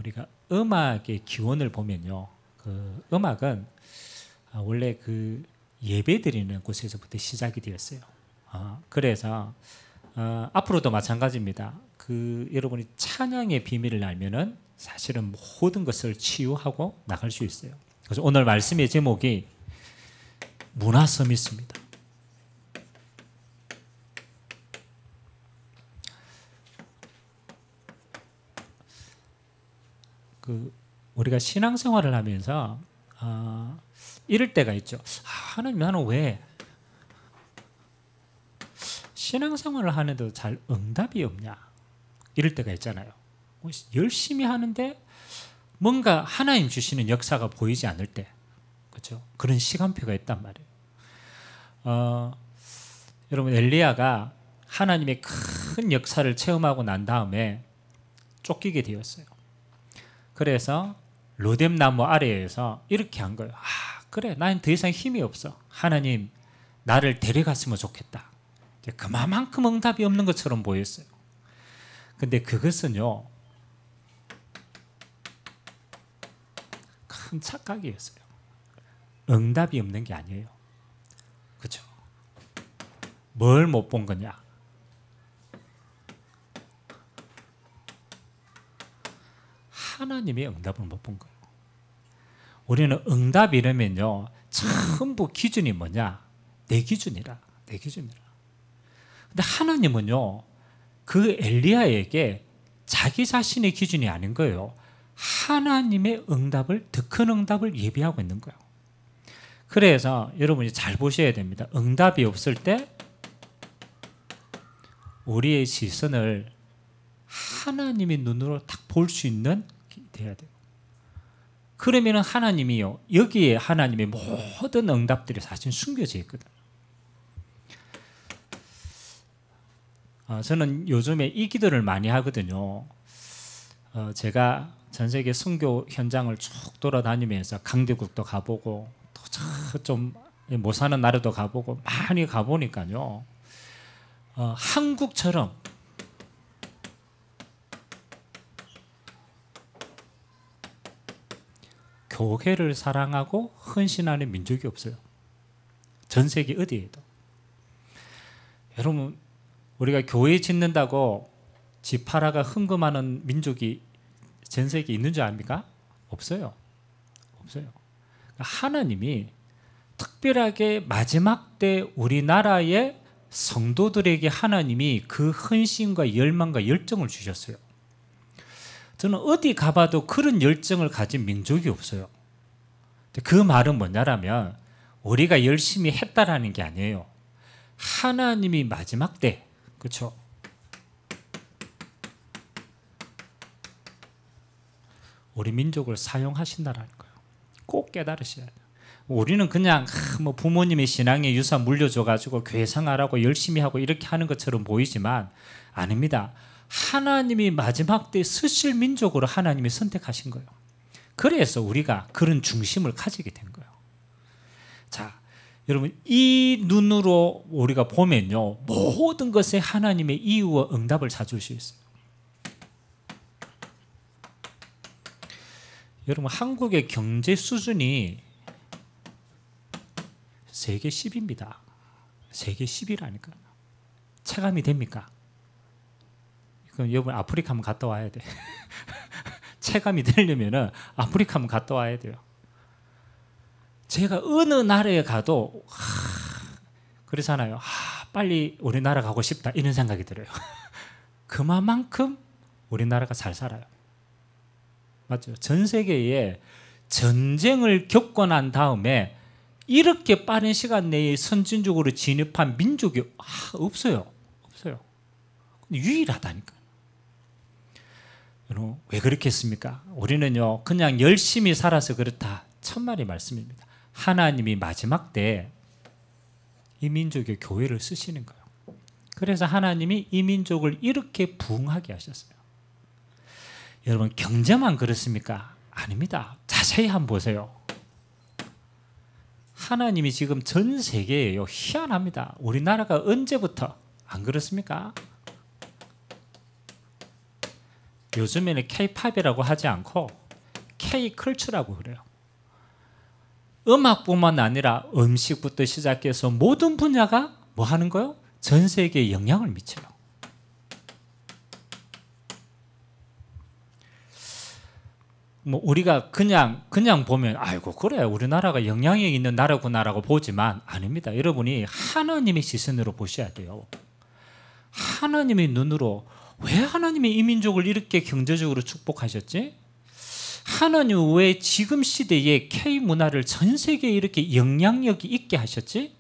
우리가 음악의 기원을 보면요, 그 음악은 원래 그 예배 드리는 곳에서부터 시작이 되었어요. 그래서 앞으로도 마찬가지입니다. 그 여러분이 찬양의 비밀을 알면은 사실은 모든 것을 치유하고 나갈 수 있어요. 그래서 오늘 말씀의 제목이 문화 서밋입니다. 우리가 신앙생활을 하면서 이럴 때가 있죠. 하나님, 나는 왜 신앙생활을 하는데도 잘 응답이 없냐, 이럴 때가 있잖아요. 열심히 하는데 뭔가 하나님 주시는 역사가 보이지 않을 때, 그렇죠? 그런 시간표가 있단 말이에요. 여러분, 엘리야가 하나님의 큰 역사를 체험하고 난 다음에 쫓기게 되었어요. 그래서 로뎀나무 아래에서 이렇게 한 거예요. 그래, 나는 더 이상 힘이 없어. 하나님, 나를 데려갔으면 좋겠다. 그만큼 응답이 없는 것처럼 보였어요. 근데 그것은요, 큰 착각이었어요. 응답이 없는 게 아니에요. 그렇죠? 뭘 못 본 거냐? 하나님의 응답을 못 본 거예요. 우리는 응답 이러면요, 전부 기준이 뭐냐? 내 기준이라, 내 기준이라. 근데 하나님은요, 그 엘리야에게 자기 자신의 기준이 아닌 거예요. 하나님의 응답을, 더 큰 응답을 예비하고 있는 거예요. 그래서 여러분이 잘 보셔야 됩니다. 응답이 없을 때 우리의 시선을 하나님의 눈으로 딱 볼 수 있는 돼야 돼요. 그러면 하나님이요, 여기에 하나님의 모든 응답들이 사실 숨겨져 있거든요. 저는 요즘에 이 기도를 많이 하거든요. 제가 전 세계 선교 현장을 쭉 돌아다니면서 강대국도 가보고 또 좀 못 사는 나라도 가보고 많이 가보니까요, 한국처럼 교회를 사랑하고 헌신하는 민족이 없어요. 전 세계 어디에도. 여러분, 우리가 교회 짓는다고 집 팔아가 헌금하는 민족이 전 세계에 있는 줄 압니까? 없어요. 없어요. 하나님이 특별하게 마지막 때 우리나라의 성도들에게 하나님이 그 헌신과 열망과 열정을 주셨어요. 저는 어디 가봐도 그런 열정을 가진 민족이 없어요. 그 말은 뭐냐라면 우리가 열심히 했다라는 게 아니에요. 하나님이 마지막 때, 그렇죠? 우리 민족을 사용하신다라는 거예요. 꼭 깨달으셔야 돼요. 우리는 그냥 뭐 부모님의 신앙의 유산 물려줘가지고 교회 생활하고 열심히 하고 이렇게 하는 것처럼 보이지만 아닙니다. 하나님이 마지막 때 쓰실 민족으로 하나님이 선택하신 거예요. 그래서 우리가 그런 중심을 가지게 된 거예요. 자, 여러분, 이 눈으로 우리가 보면요, 모든 것에 하나님의 이유와 응답을 찾을 수 있어요. 여러분, 한국의 경제 수준이 세계 10입니다. 세계 10이라니까요. 체감이 됩니까? 그럼 여러분, 아프리카 한번 갔다 와야 돼. 체감이 되려면 아프리카 한번 갔다 와야 돼요. 제가 어느 나라에 가도 그러잖아요. 빨리 우리나라 가고 싶다, 이런 생각이 들어요. 그만큼 우리나라가 잘 살아요. 맞죠? 전 세계에 전쟁을 겪고 난 다음에 이렇게 빠른 시간 내에 선진국으로 진입한 민족이 없어요. 없어요. 유일하다니까요. 여러분, 왜 그렇겠습니까? 우리는요, 그냥 열심히 살아서 그렇다, 천만의 말씀입니다. 하나님이 마지막 때 이 민족의 교회를 쓰시는 거예요. 그래서 하나님이 이 민족을 이렇게 부흥하게 하셨어요. 여러분, 경제만 그렇습니까? 아닙니다. 자세히 한번 보세요. 하나님이 지금 전 세계에요, 희한합니다. 우리나라가 언제부터 안 그렇습니까? 요즘에는 K-팝이라고 하지 않고 K-컬처라고 그래요. 음악뿐만 아니라 음식부터 시작해서 모든 분야가 뭐 하는 거요? 전 세계에 영향을 미쳐요. 뭐 우리가 그냥 보면 아이고 그래 우리나라가 영향력 있는 나라구나라고 보지만 아닙니다. 여러분이 하나님의 시선으로 보셔야 돼요. 하나님의 눈으로 왜 하나님이 이 민족을 이렇게 경제적으로 축복하셨지? 하나님 왜 지금 시대에 K-문화를 전 세계에 이렇게 영향력이 있게 하셨지?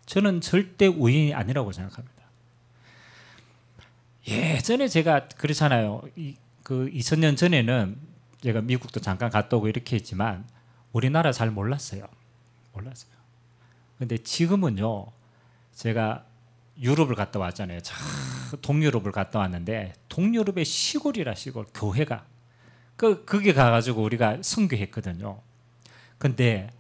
저는 절대 우연이 아니라고 생각합니다. 예전에 제가 그렇잖아요. 그 2000년 전에는 제가 미국도 잠깐 갔다 오고 이렇게 했지만 우리나라 잘 몰랐어요. 근데 지금은요. 제가 유럽을 갔다 왔잖아요. 동유럽을 갔다 왔는데 동유럽의 시골이라 시골 교회가 그게 가가지고 우리가 선교했거든요. 근데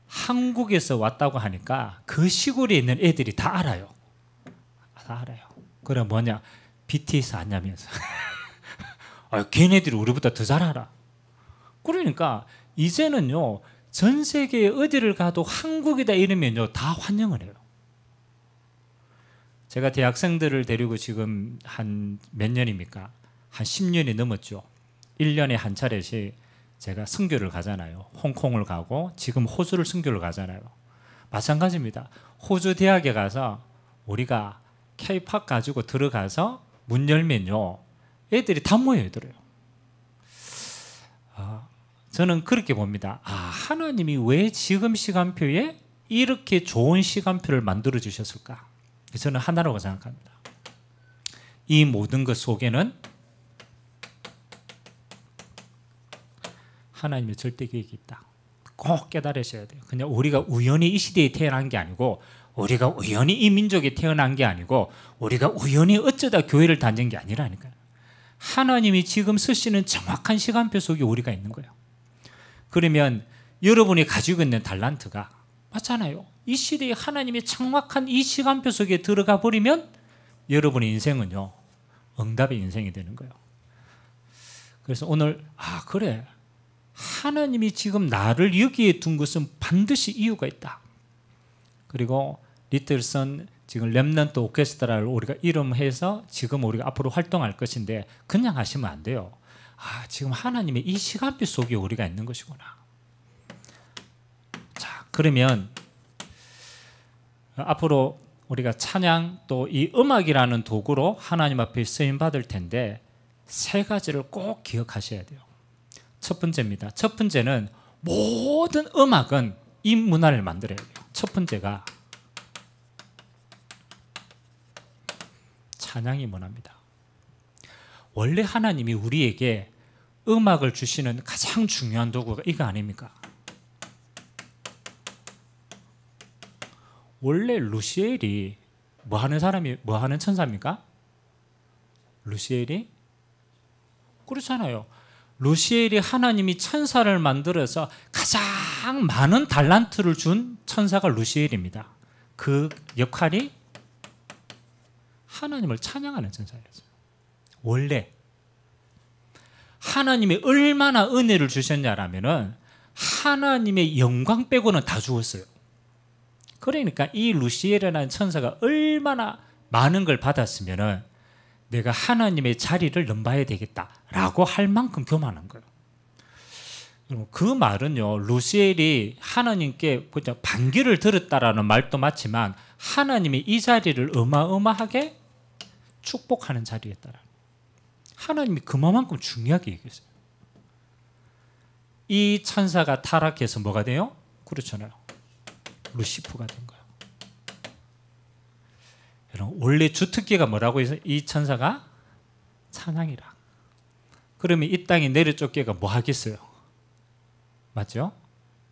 한국에서 왔다고 하니까 그 시골에 있는 애들이 다 알아요. 그래 뭐냐 BTS 아냐면서. 걔네들이 우리보다 더 잘 알아. 그러니까 이제는요 전 세계 어디를 가도 한국이다 이러면요 다 환영을 해요. 제가 대학생들을 데리고 지금 한 몇 년입니까? 한 10년이 넘었죠. 1년에 한 차례씩 제가 선교를 가잖아요. 홍콩을 가고 지금 호주를 선교를 가잖아요. 마찬가지입니다. 호주 대학에 가서 우리가 K-팝 가지고 들어가서 문 열면요. 애들이 다 모여들어요. 저는 그렇게 봅니다. 하나님이 왜 지금 시간표에 이렇게 좋은 시간표를 만들어 주셨을까? 저는 하나라고 생각합니다. 이 모든 것 속에는 하나님의 절대 계획이 있다. 꼭 깨달으셔야 돼요. 그냥 우리가 우연히 이 시대에 태어난 게 아니고 우리가 우연히 이 민족에 태어난 게 아니고 우리가 우연히 어쩌다 교회를 다닌 게 아니라니까요. 하나님이 지금 쓰시는 정확한 시간표 속에 우리가 있는 거예요. 그러면 여러분이 가지고 있는 달란트가 맞잖아요. 이 시대에 하나님의 정확한 이 시간표 속에 들어가 버리면 여러분의 인생은요. 응답의 인생이 되는 거예요. 그래서 오늘 그래. 하나님이 지금 나를 여기에 둔 것은 반드시 이유가 있다. 그리고 리틀선 지금 렘넌트 오케스트라를 우리가 이름해서 지금 우리가 앞으로 활동할 것인데 그냥 하시면 안 돼요. 지금 하나님의 이 시간표 속에 우리가 있는 것이구나. 자, 그러면 앞으로 우리가 찬양 또 이 음악이라는 도구로 하나님 앞에 쓰임 받을 텐데 세 가지를 꼭 기억하셔야 돼요. 첫 번째입니다. 첫 번째는 모든 음악은 이 문화를 만들어야 돼요. 첫 번째가 찬양이 문화입니다. 원래 하나님이 우리에게 음악을 주시는 가장 중요한 도구가 이거 아닙니까? 원래 루시엘이 뭐 하는 천사입니까? 루시엘이? 그렇잖아요. 루시엘이 하나님이 천사를 만들어서 가장 많은 달란트를 준 천사가 루시엘입니다. 그 역할이 하나님을 찬양하는 천사였어요. 원래 하나님이 얼마나 은혜를 주셨냐라면은 하나님의 영광 빼고는 다 주었어요. 그러니까 이 루시엘이라는 천사가 얼마나 많은 걸 받았으면은 내가 하나님의 자리를 넘봐야 되겠다라고 할 만큼 교만한 거예요. 그 말은요, 루시엘이 하나님께 그냥 반기를 들었다라는 말도 맞지만 하나님이 이 자리를 어마어마하게 축복하는 자리였다라. 하나님이 그만큼 중요하게 얘기했어요. 이 천사가 타락해서 뭐가 돼요? 그렇잖아요. 루시프가 된 거예요. 여러분, 원래 주특기가 뭐라고 해서 이 천사가 찬양이라. 그러면 이 땅에 내려쫓기가 뭐 하겠어요? 맞죠?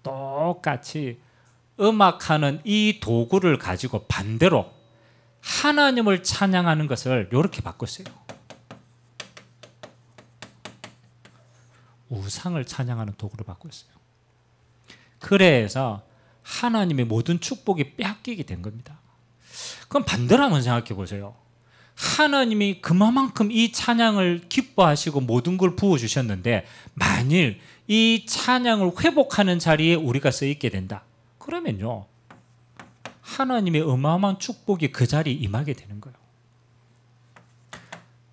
똑같이 음악하는 이 도구를 가지고 반대로 하나님을 찬양하는 것을 이렇게 바꿨어요. 우상을 찬양하는 도구로 바꿨어요. 그래서 하나님의 모든 축복이 빼앗기게 된 겁니다. 그럼 반대로 한번 생각해 보세요. 하나님이 그만큼 이 찬양을 기뻐하시고 모든 걸 부어주셨는데 만일 이 찬양을 회복하는 자리에 우리가 서 있게 된다. 그러면요, 하나님의 어마어마한 축복이 그 자리에 임하게 되는 거예요.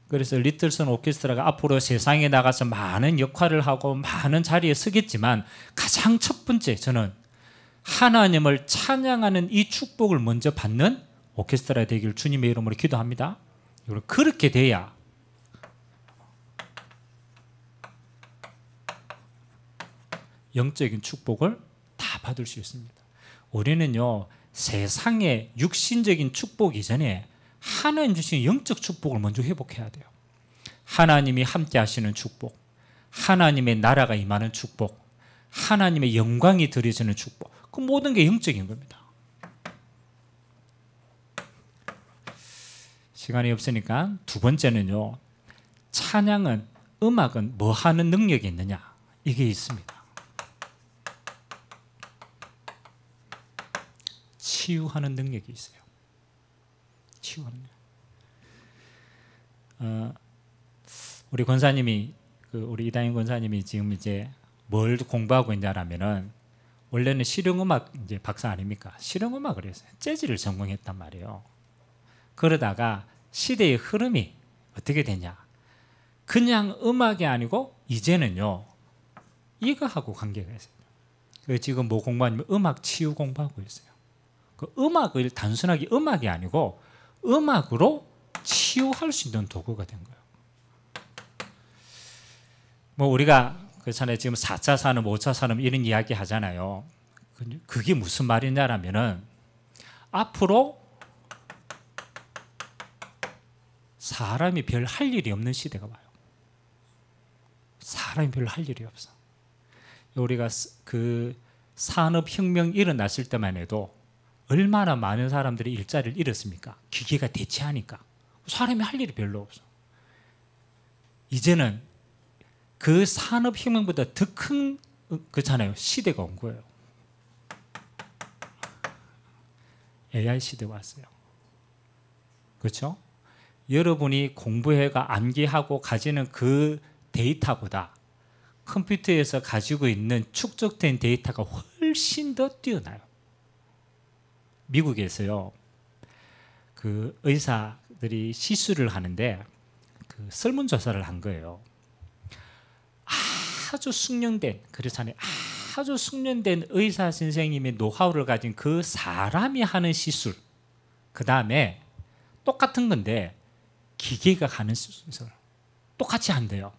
그래서 리틀슨 오케스트라가 앞으로 세상에 나가서 많은 역할을 하고 많은 자리에 서겠지만 가장 첫 번째 저는 하나님을 찬양하는 이 축복을 먼저 받는 오케스트라 되기를 주님의 이름으로 기도합니다. 그렇게 돼야 영적인 축복을 다 받을 수 있습니다. 우리는요, 세상의 육신적인 축복 이전에 하나님 주신 영적 축복을 먼저 회복해야 돼요. 하나님이 함께 하시는 축복, 하나님의 나라가 임하는 축복, 하나님의 영광이 드려지는 축복, 그 모든 게 영적인 겁니다. 시간이 없으니까 두 번째는요, 찬양은, 음악은 뭐 하는 능력이 있느냐, 이게 있습니다. 치유하는 능력이 있어요. 치유하는 능력. 우리 권사님이, 우리 이다인 권사님이 지금 이제 뭘 공부하고 있냐라면은, 원래는 실용음악 이제 박사 아닙니까? 실용음악을 했어요. 재즈를 전공했단 말이에요. 그러다가 시대의 흐름이 어떻게 되냐? 그냥 음악이 아니고 이제는요, 이거하고 관계가 있어요. 지금 뭐 공부하냐면 음악 치유 공부하고 있어요. 그 음악을 단순하게 음악이 아니고 음악으로 치유할 수 있는 도구가 된 거예요. 뭐 우리가 그렇잖아요. 지금 4차 산업, 5차 산업 이런 이야기 하잖아요. 그게 무슨 말이냐라면은 앞으로 사람이 별 할 일이 없는 시대가 와요. 사람이 별 할 일이 없어. 우리가 그 산업혁명 일어났을 때만 해도 얼마나 많은 사람들이 일자리를 잃었습니까? 기계가 대체하니까. 사람이 할 일이 별로 없어. 이제는 그 산업혁명보다 더 큰 그렇잖아요. 시대가 온 거예요. AI 시대가 왔어요. 그렇죠? 여러분이 공부해가 암기하고 가지는 그 데이터보다 컴퓨터에서 가지고 있는 축적된 데이터가 훨씬 더 뛰어나요. 미국에서요, 그 의사들이 시술을 하는데 그 설문조사를 한 거예요. 아주 숙련된, 그렇잖아요. 아주 숙련된 의사 선생님의 노하우를 가진 그 사람이 하는 시술, 그 다음에 똑같은 건데 기계가 하는 시술 똑같이 한대요.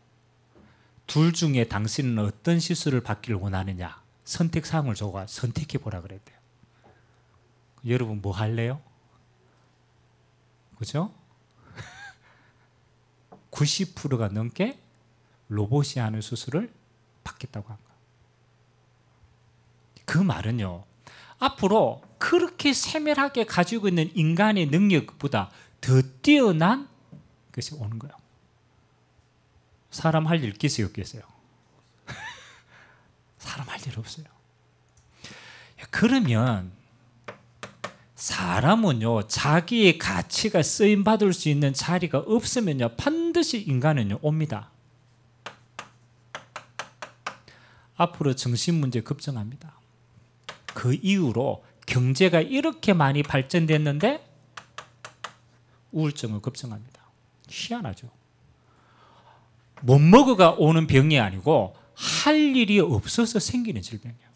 둘 중에 당신은 어떤 시술을 받기를 원하느냐, 선택사항을 주고 선택해 보라 그랬대요. 여러분 뭐 할래요? 그죠? 90%가 넘게 로봇이 하는 수술을 받겠다고 한 거예요. 그 말은요, 앞으로 그렇게 세밀하게 가지고 있는 인간의 능력보다 더 뛰어난 것이 오는 거예요. 사람 할 일 있겠어요, 없겠어요? 사람 할 일 없어요. 그러면 사람은요, 자기의 가치가 쓰임받을 수 있는 자리가 없으면요, 반드시 인간은요, 옵니다. 앞으로 정신문제 급증합니다. 그 이후로 경제가 이렇게 많이 발전됐는데 우울증을 급증합니다. 희한하죠. 못 먹어가 오는 병이 아니고 할 일이 없어서 생기는 질병이에요.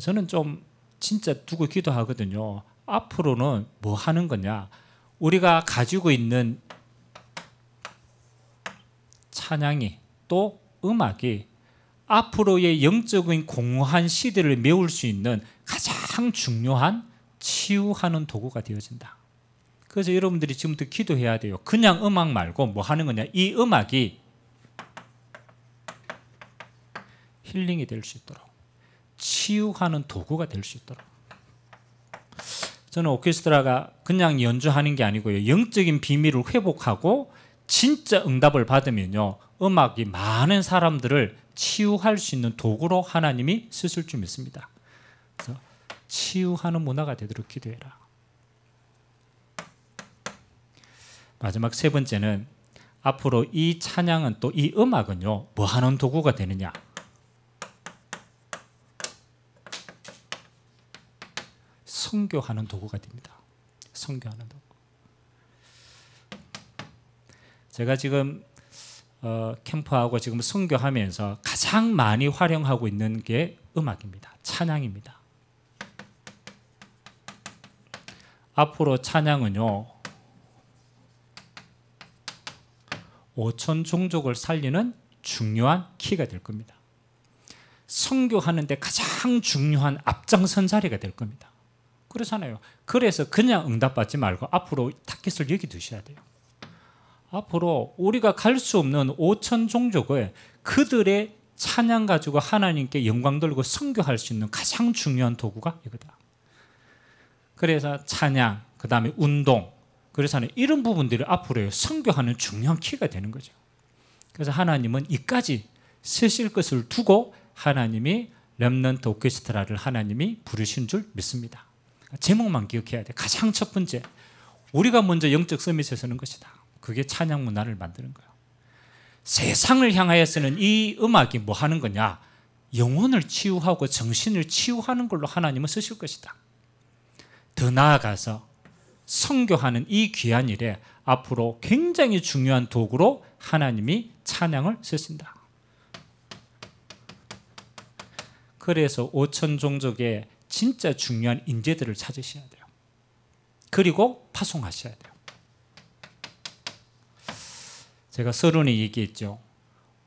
저는 좀 진짜 두고 기도하거든요. 앞으로는 뭐 하는 거냐, 우리가 가지고 있는 찬양이 또 음악이 앞으로의 영적인 공허한 시대를 메울 수 있는 가장 중요한 치유하는 도구가 되어진다. 그래서 여러분들이 지금부터 기도해야 돼요. 그냥 음악 말고 뭐 하는 거냐, 이 음악이 힐링이 될 수 있도록, 치유하는 도구가 될 수 있도록. 저는 오케스트라가 그냥 연주하는 게 아니고요, 영적인 비밀을 회복하고 진짜 응답을 받으면요, 음악이 많은 사람들을 치유할 수 있는 도구로 하나님이 쓰실 줄 믿습니다. 그래서 치유하는 문화가 되도록 기도해라. 마지막 세 번째는 앞으로 이 찬양은 또 이 음악은요 뭐 하는 도구가 되느냐? 선교하는 도구가 됩니다. 선교하는 도구. 제가 지금 캠프하고 지금 선교하면서 가장 많이 활용하고 있는 게 음악입니다. 찬양입니다. 앞으로 찬양은요 5천 종족을 살리는 중요한 키가 될 겁니다. 선교하는데 가장 중요한 앞장선 자리가 될 겁니다. 그렇잖아요. 그래서 그냥 응답받지 말고 앞으로 타깃을 여기 두셔야 돼요. 앞으로 우리가 갈 수 없는 5천 종족을 그들의 찬양 가지고 하나님께 영광 돌리고 선교할 수 있는 가장 중요한 도구가 이거다. 그래서 찬양, 그 다음에 운동, 그래서 이런 부분들이 앞으로 선교하는 중요한 키가 되는 거죠. 그래서 하나님은 이까지 쓰실 것을 두고 하나님이 렘넌트 오케스트라를 하나님이 부르신 줄 믿습니다. 제목만 기억해야 돼. 가장 첫 번째, 우리가 먼저 영적 서밋에 서는 것이다. 그게 찬양 문화를 만드는 거예요. 세상을 향하여서는 이 음악이 뭐 하는 거냐? 영혼을 치유하고 정신을 치유하는 걸로 하나님은 쓰실 것이다. 더 나아가서 선교하는 이 귀한 일에 앞으로 굉장히 중요한 도구로 하나님이 찬양을 쓰신다. 그래서 5천 종족의 진짜 중요한 인재들을 찾으셔야 돼요. 그리고 파송하셔야 돼요. 제가 서론에 얘기했죠.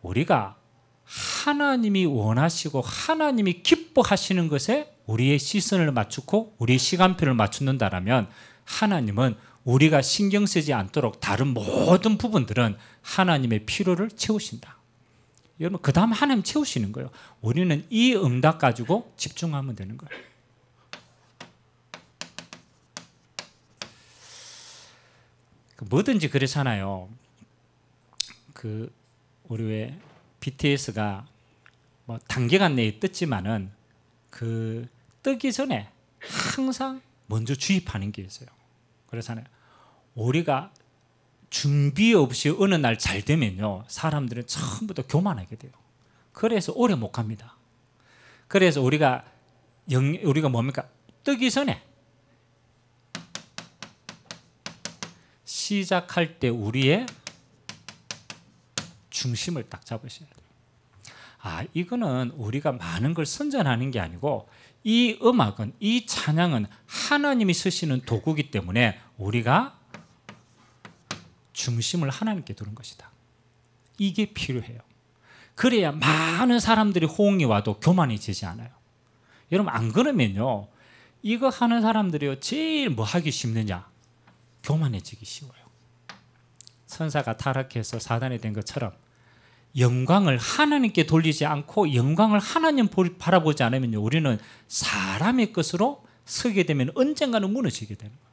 우리가 하나님이 원하시고 하나님이 기뻐하시는 것에 우리의 시선을 맞추고 우리의 시간표를 맞춘다면 하나님은 우리가 신경 쓰지 않도록 다른 모든 부분들은 하나님의 필요를 채우신다. 여러분 그 다음 하나님 채우시는 거예요. 우리는 이 응답 가지고 집중하면 되는 거예요. 뭐든지 그렇잖아요. 우리 왜 BTS가 뭐 단기간 내에 떴지만은 뜨기 전에 항상 먼저 주입하는 게 있어요. 그렇잖아요. 우리가 준비 없이 어느 날 잘 되면요 사람들은 처음부터 교만하게 돼요. 그래서 오래 못 갑니다. 그래서 우리가 뭡니까? 뜨기 전에 시작할 때 우리의 중심을 딱 잡으셔야 돼요. 이거는 우리가 많은 걸 선전하는 게 아니고 이 음악은, 이 찬양은 하나님이 쓰시는 도구이기 때문에 우리가 중심을 하나님께 두는 것이다. 이게 필요해요. 그래야 많은 사람들이 호응이 와도 교만해지지 않아요. 여러분 안 그러면요 이거 하는 사람들이요 제일 뭐 하기 쉽느냐? 교만해지기 쉬워요. 천사가 타락해서 사단이 된 것처럼 영광을 하나님께 돌리지 않고 영광을 하나님 바라보지 않으면 우리는 사람의 것으로 서게 되면 언젠가는 무너지게 되는 거예요.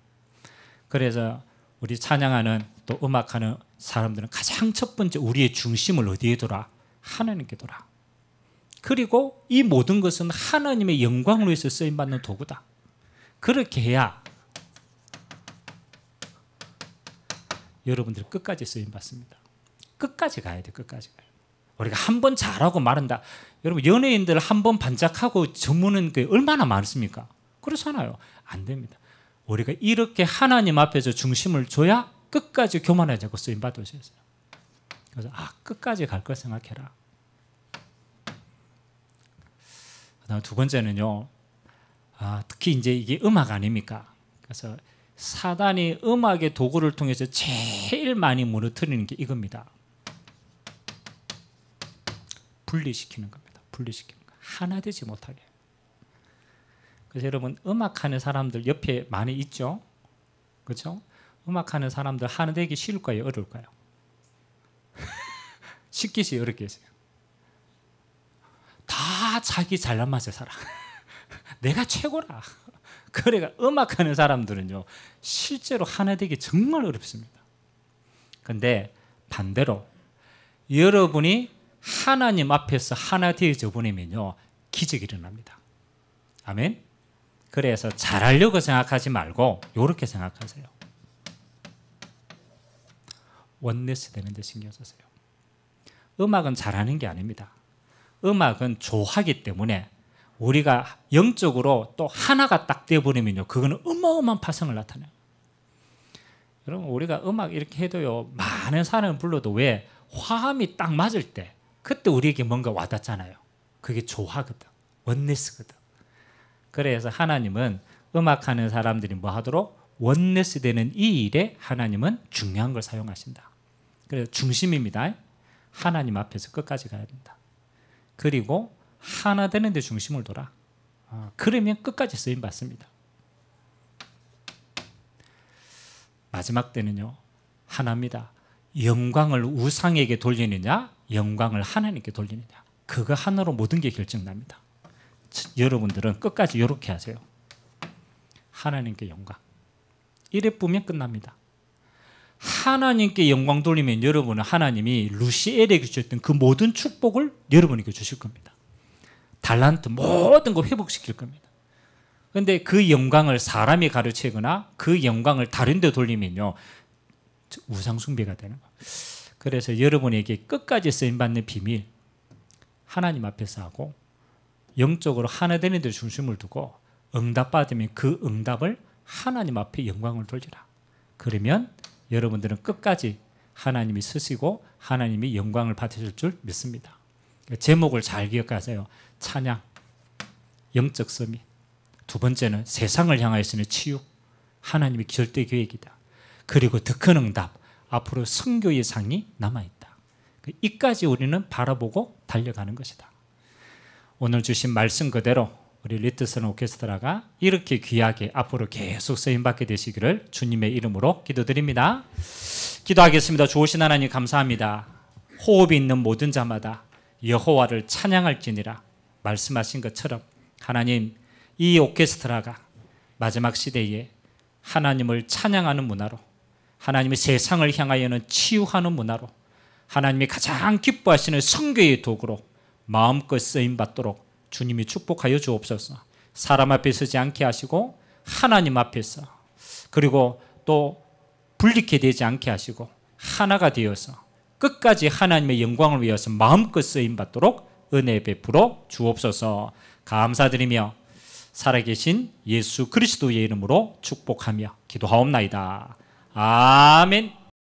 그래서 우리 찬양하는 또 음악하는 사람들은 가장 첫 번째 우리의 중심을 어디에 둬라? 하나님께 둬라. 그리고 이 모든 것은 하나님의 영광을 위해서 쓰임받는 도구다. 그렇게 해야 여러분들이 끝까지 쓰임받습니다. 끝까지 가야 돼. 끝까지 가요. 우리가 한 번 잘하고 말한다. 여러분 연예인들 한 번 반짝하고 저무는 게 얼마나 많습니까? 그렇잖아요. 안 됩니다. 우리가 이렇게 하나님 앞에서 중심을 줘야 끝까지 교만하지 않고 쓰임받을 수 있어요. 그래서 끝까지 갈 걸 생각해라. 그다음 두 번째는요. 특히 이제 이게 음악 아닙니까? 그래서 사단이 음악의 도구를 통해서 제일 많이 무너뜨리는 게 이겁니다. 분리시키는 겁니다. 분리시키는 거. 하나 되지 못하게. 그래서 여러분 음악하는 사람들 옆에 많이 있죠? 그렇죠? 음악하는 사람들 하나 되기 쉬울까요? 어려울까요? 쉽겠어요? 어렵겠어요? 다 자기 잘난 맛에 살아. 내가 최고라. 그러니까 음악하는 사람들은요 실제로 하나 되기 정말 어렵습니다. 그런데 반대로 여러분이 하나님 앞에서 하나 되어져 보내면요 기적이 일어납니다. 아멘. 그래서 잘하려고 생각하지 말고 이렇게 생각하세요. 원네스 되는 데 신경 쓰세요. 음악은 잘하는 게 아닙니다. 음악은 좋아하기 때문에 우리가 영적으로 또 하나가 딱 되어버리면요, 그거는 어마어마한 파성을 나타내요. 여러분, 우리가 음악 이렇게 해도요, 많은 사람을 불러도 왜 화음이 딱 맞을 때 그때 우리에게 뭔가 와닿잖아요. 그게 좋아하거든, 원네스거든. 그래서 하나님은 음악하는 사람들이 뭐 하도록 원네스 되는 이 일에 하나님은 중요한 걸 사용하신다. 그래서 중심입니다. 하나님 앞에서 끝까지 가야 된다. 그리고 하나 되는 데 중심을 둬라. 그러면 끝까지 쓰임 받습니다. 마지막 때는요, 하나입니다. 영광을 우상에게 돌리느냐, 영광을 하나님께 돌리느냐, 그거 하나로 모든 게 결정납니다. 여러분들은 끝까지 이렇게 하세요. 하나님께 영광. 이래 뿌면 끝납니다. 하나님께 영광 돌리면 여러분은 하나님이 루시엘에게 주셨던 그 모든 축복을 여러분에게 주실 겁니다. 달란트 모든 거 회복시킬 겁니다. 그런데 그 영광을 사람이 가르치거나 그 영광을 다른 데 돌리면요, 우상숭배가 되는 거예요. 그래서 여러분에게 끝까지 쓰임받는 비밀, 하나님 앞에서 하고 영적으로 하나 되는 데 중심을 두고 응답받으면 그 응답을 하나님 앞에 영광을 돌리라. 그러면 여러분들은 끝까지 하나님이 쓰시고 하나님이 영광을 받으실 줄 믿습니다. 제목을 잘 기억하세요. 찬양, 영적 서밋. 두 번째는 세상을 향하여서는 치유, 하나님의 절대 계획이다. 그리고 더 큰 응답, 앞으로 선교의 상이 남아있다. 이까지 우리는 바라보고 달려가는 것이다. 오늘 주신 말씀 그대로 우리 리트슨 오케스트라가 이렇게 귀하게 앞으로 계속 쓰임받게 되시기를 주님의 이름으로 기도드립니다. 기도하겠습니다. 좋으신 하나님 감사합니다. 호흡이 있는 모든 자마다 여호와를 찬양할지니라 말씀하신 것처럼 하나님, 이 오케스트라가 마지막 시대에 하나님을 찬양하는 문화로, 하나님의 세상을 향하여는 치유하는 문화로, 하나님이 가장 기뻐하시는 선교의 도구로 마음껏 쓰임받도록 주님이 축복하여 주옵소서. 사람 앞에 서지 않게 하시고 하나님 앞에서, 그리고 또 분리케 되지 않게 하시고 하나가 되어서 끝까지 하나님의 영광을 위해서 마음껏 쓰임받도록 은혜 베풀어 주옵소서. 감사드리며 살아계신 예수 그리스도의 이름으로 축복하며 기도하옵나이다. 아멘.